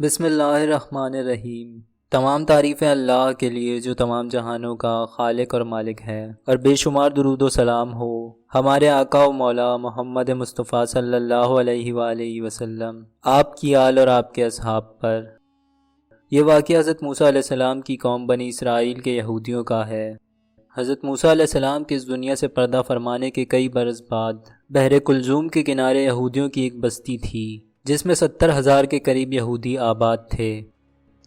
بسم اللہ الرحمن الرحیم۔ تمام تعریفیں اللہ کے لیے جو تمام جہانوں کا خالق اور مالک ہے، اور بے شمار درود و سلام ہو ہمارے آقا و مولا محمد مصطفیٰ صلی اللہ علیہ وآلہ وسلم، آپ کی آل اور آپ کے اصحاب پر۔ یہ واقعہ حضرت موسیٰ علیہ السلام کی قوم بنی اسرائیل کے یہودیوں کا ہے۔ حضرت موسیٰ علیہ السلام کے اس دنیا سے پردہ فرمانے کے کئی برس بعد بحر کلزوم کے کنارے یہودیوں کی ایک بستی تھی جس میں 70,000 کے قریب یہودی آباد تھے۔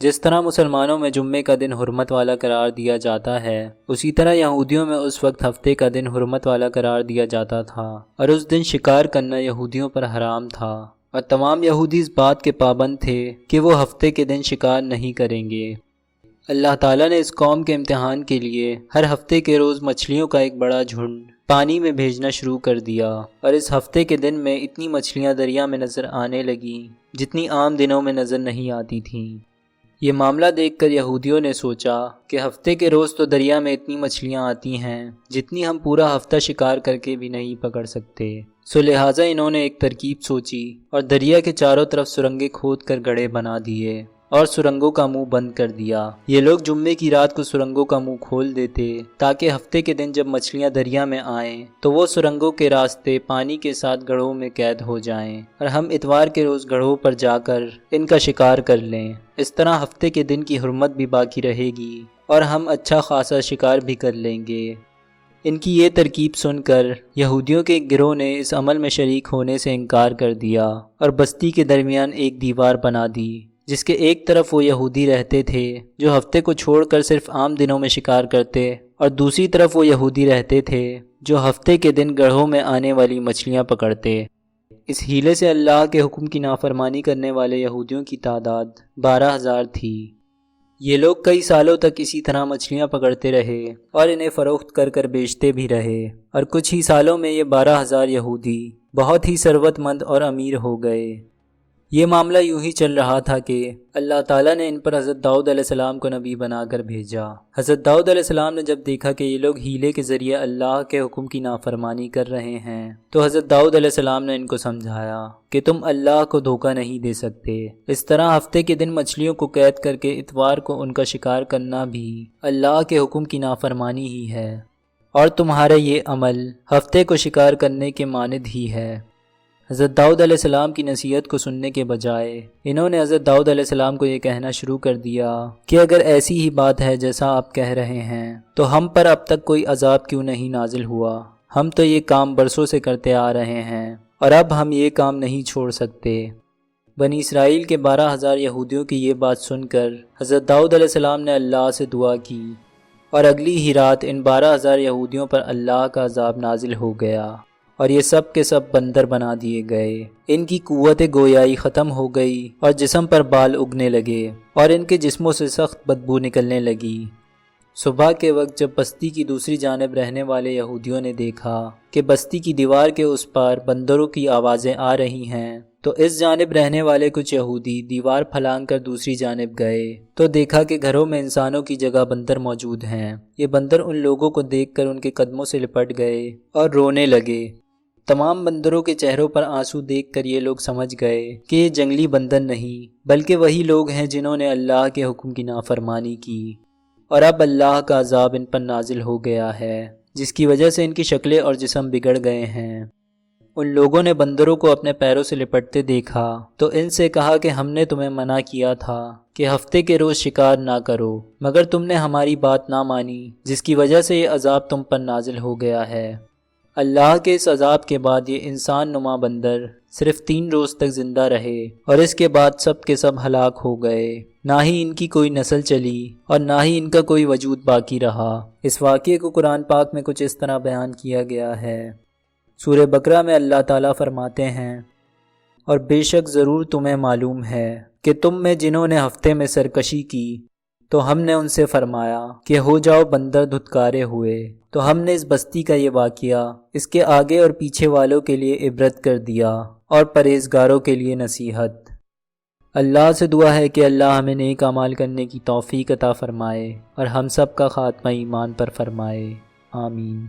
جس طرح مسلمانوں میں جمعے کا دن حرمت والا قرار دیا جاتا ہے، اسی طرح یہودیوں میں اس وقت ہفتے کا دن حرمت والا قرار دیا جاتا تھا، اور اس دن شکار کرنا یہودیوں پر حرام تھا، اور تمام یہودی اس بات کے پابند تھے کہ وہ ہفتے کے دن شکار نہیں کریں گے۔ اللہ تعالیٰ نے اس قوم کے امتحان کے لیے ہر ہفتے کے روز مچھلیوں کا ایک بڑا جھنڈ پانی میں بھیجنا شروع کر دیا، اور اس ہفتے کے دن میں اتنی مچھلیاں دریا میں نظر آنے لگیں جتنی عام دنوں میں نظر نہیں آتی تھیں۔ یہ معاملہ دیکھ کر یہودیوں نے سوچا کہ ہفتے کے روز تو دریا میں اتنی مچھلیاں آتی ہیں جتنی ہم پورا ہفتہ شکار کر کے بھی نہیں پکڑ سکتے، سو لہٰذا انہوں نے ایک ترکیب سوچی اور دریا کے چاروں طرف سرنگیں کھود کر گڑھے بنا دیے اور سرنگوں کا منہ بند کر دیا۔ یہ لوگ جمعے کی رات کو سرنگوں کا منہ کھول دیتے تاکہ ہفتے کے دن جب مچھلیاں دریا میں آئیں تو وہ سرنگوں کے راستے پانی کے ساتھ گڑھوں میں قید ہو جائیں، اور ہم اتوار کے روز گڑھوں پر جا کر ان کا شکار کر لیں۔ اس طرح ہفتے کے دن کی حرمت بھی باقی رہے گی اور ہم اچھا خاصا شکار بھی کر لیں گے۔ ان کی یہ ترکیب سن کر یہودیوں کے ایک گروہ نے اس عمل میں شریک ہونے سے انکار کر دیا اور بستی کے درمیان ایک دیوار بنا دی، جس کے ایک طرف وہ یہودی رہتے تھے جو ہفتے کو چھوڑ کر صرف عام دنوں میں شکار کرتے، اور دوسری طرف وہ یہودی رہتے تھے جو ہفتے کے دن گڑھوں میں آنے والی مچھلیاں پکڑتے۔ اس ہیلے سے اللہ کے حکم کی نافرمانی کرنے والے یہودیوں کی تعداد 12,000 تھی۔ یہ لوگ کئی سالوں تک اسی طرح مچھلیاں پکڑتے رہے اور انہیں فروخت کر کر بیچتے بھی رہے، اور کچھ ہی سالوں میں یہ 12,000 یہودی بہت ہی ثروت مند اور امیر ہو گئے۔ یہ معاملہ یوں ہی چل رہا تھا کہ اللہ تعالیٰ نے ان پر حضرت داؤد علیہ السلام کو نبی بنا کر بھیجا۔ حضرت داؤد علیہ السلام نے جب دیکھا کہ یہ لوگ ہیلے کے ذریعے اللہ کے حکم کی نافرمانی کر رہے ہیں تو حضرت داؤد علیہ السلام نے ان کو سمجھایا کہ تم اللہ کو دھوکہ نہیں دے سکتے۔ اس طرح ہفتے کے دن مچھلیوں کو قید کر کے اتوار کو ان کا شکار کرنا بھی اللہ کے حکم کی نافرمانی ہی ہے، اور تمہارا یہ عمل ہفتے کو شکار کرنے کے مانند ہی ہے۔ حضرت داؤد علیہ السلام کی نصیحت کو سننے کے بجائے انہوں نے حضرت داؤد علیہ السلام کو یہ کہنا شروع کر دیا کہ اگر ایسی ہی بات ہے جیسا آپ کہہ رہے ہیں تو ہم پر اب تک کوئی عذاب کیوں نہیں نازل ہوا؟ ہم تو یہ کام برسوں سے کرتے آ رہے ہیں اور اب ہم یہ کام نہیں چھوڑ سکتے۔ بنی اسرائیل کے 12,000 یہودیوں کی یہ بات سن کر حضرت داؤد علیہ السلام نے اللہ سے دعا کی، اور اگلی ہی رات ان 12,000 یہودیوں پر اللہ کا عذاب نازل ہو گیا، اور یہ سب کے سب بندر بنا دیے گئے۔ ان کی قوت گویائی ختم ہو گئی اور جسم پر بال اگنے لگے، اور ان کے جسموں سے سخت بدبو نکلنے لگی۔ صبح کے وقت جب بستی کی دوسری جانب رہنے والے یہودیوں نے دیکھا کہ بستی کی دیوار کے اس پار بندروں کی آوازیں آ رہی ہیں تو اس جانب رہنے والے کچھ یہودی دیوار پھلانگ کر دوسری جانب گئے تو دیکھا کہ گھروں میں انسانوں کی جگہ بندر موجود ہیں۔ یہ بندر ان لوگوں کو دیکھ کر ان کے قدموں سے لپٹ گئے اور رونے لگے۔ تمام بندروں کے چہروں پر آنسو دیکھ کر یہ لوگ سمجھ گئے کہ یہ جنگلی بندر نہیں بلکہ وہی لوگ ہیں جنہوں نے اللہ کے حکم کی نافرمانی کی، اور اب اللہ کا عذاب ان پر نازل ہو گیا ہے جس کی وجہ سے ان کی شکلیں اور جسم بگڑ گئے ہیں۔ ان لوگوں نے بندروں کو اپنے پیروں سے لپٹتے دیکھا تو ان سے کہا کہ ہم نے تمہیں منع کیا تھا کہ ہفتے کے روز شکار نہ کرو، مگر تم نے ہماری بات نہ مانی، جس کی وجہ سے یہ عذاب تم پر نازل ہو گیا ہے۔ اللہ کے اس عذاب کے بعد یہ انسان نما بندر صرف 3 روز تک زندہ رہے، اور اس کے بعد سب کے سب ہلاک ہو گئے۔ نہ ہی ان کی کوئی نسل چلی اور نہ ہی ان کا کوئی وجود باقی رہا۔ اس واقعے کو قرآن پاک میں کچھ اس طرح بیان کیا گیا ہے۔ سورہ بقرہ میں اللہ تعالیٰ فرماتے ہیں، اور بے شک ضرور تمہیں معلوم ہے کہ تم میں جنہوں نے ہفتے میں سرکشی کی تو ہم نے ان سے فرمایا کہ ہو جاؤ بندر دھتکارے ہوئے، تو ہم نے اس بستی کا یہ واقعہ اس کے آگے اور پیچھے والوں کے لیے عبرت کر دیا اور پرہیزگاروں کے لیے نصیحت۔ اللہ سے دعا ہے کہ اللہ ہمیں نیک اعمال کرنے کی توفیق عطا فرمائے اور ہم سب کا خاتمہ ایمان پر فرمائے، آمین۔